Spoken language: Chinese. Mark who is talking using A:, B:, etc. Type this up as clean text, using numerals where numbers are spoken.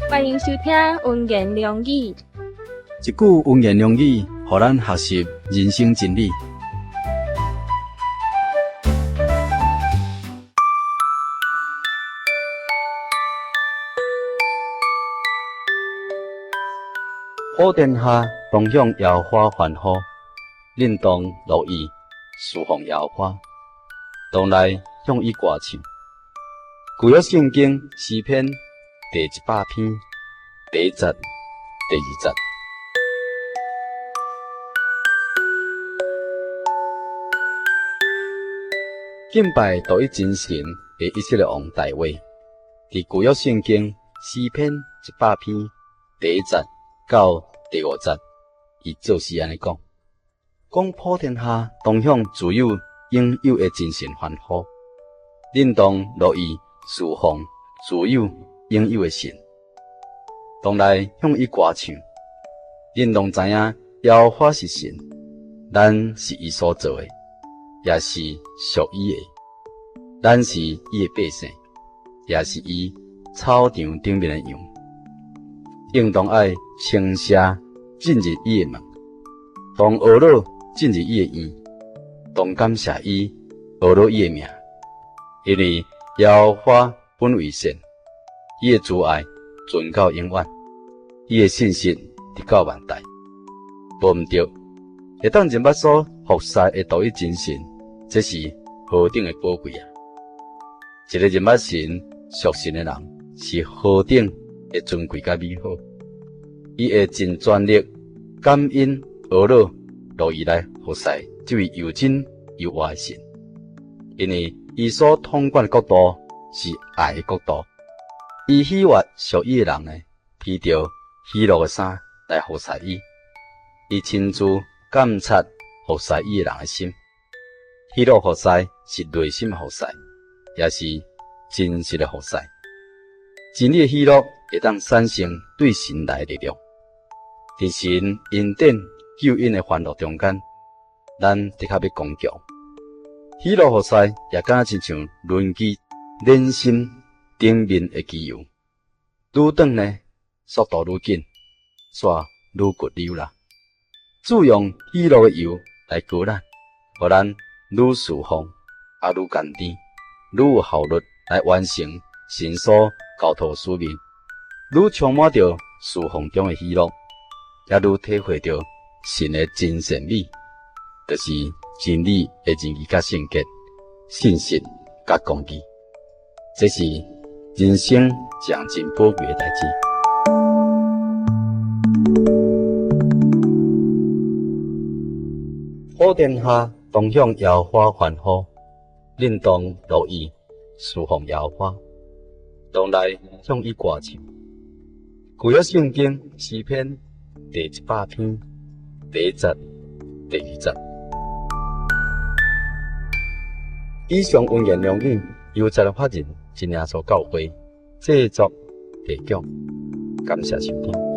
A: 欢迎收听文言良语。
B: 一句文言良语，互咱学习人生真理。普天下同享摇花欢呼，恁当乐意侍奉摇花，当来向伊歌唱。旧约圣经诗篇第100篇第1节、第2节。敬拜独一真神的以色列王大卫，伫旧约圣经诗篇100篇第1节到第5节，伊就是安尼讲：普天下同享自有应有的真神欢呼，恁当乐意侍奉自有应有的神，当来向伊歌唱。恁拢知影耶和华是神，咱是伊所做的，也是属伊的。咱是伊的百姓，也是伊草场顶面的羊。应当爱称谢进入伊的门，当学乐进入伊的院，当感谢伊学乐伊的名，因为耶和华本为善，伊的慈爱存到永远，伊的信实直到万代。无毋对，会当人捌所服侍的独一真神，这是何等的宝贵啊！一个人捌神、属神的人，是何等的尊贵甲美好。伊会尽全力、感恩、学乐，乐意来服侍这位又真又活的神，因为伊所统管的国度是爱的国度。伊喜悦属伊的人呢，披着喜乐的衫来服侍伊。伊亲自监察服侍伊的人的心，喜乐服侍是内心的服侍，也是真实的服侍。真理的喜乐会当产生对神来的力量。伫神恩典救恩的欢乐中间，咱的确要刚强。喜乐服侍也敢若亲像轮机连心顶面的机油，愈转呢速度愈紧，煞愈骨溜啦。注用喜乐的油来膏咱，互咱愈释放，也愈坚定，愈有效率来完成神所交托使命，愈充满着释放中的喜乐，也愈体会着神的真善美，就是真理的仁义甲圣洁、信实甲公义，这是人生上真宝贵的代志。普天下同享耶和华欢呼，恁当乐意侍奉耶和华，当来向伊歌唱。旧约圣经诗篇第100篇第1节、第2节。以上文言良语由在法人真耶稣教会制作提供，感谢收听。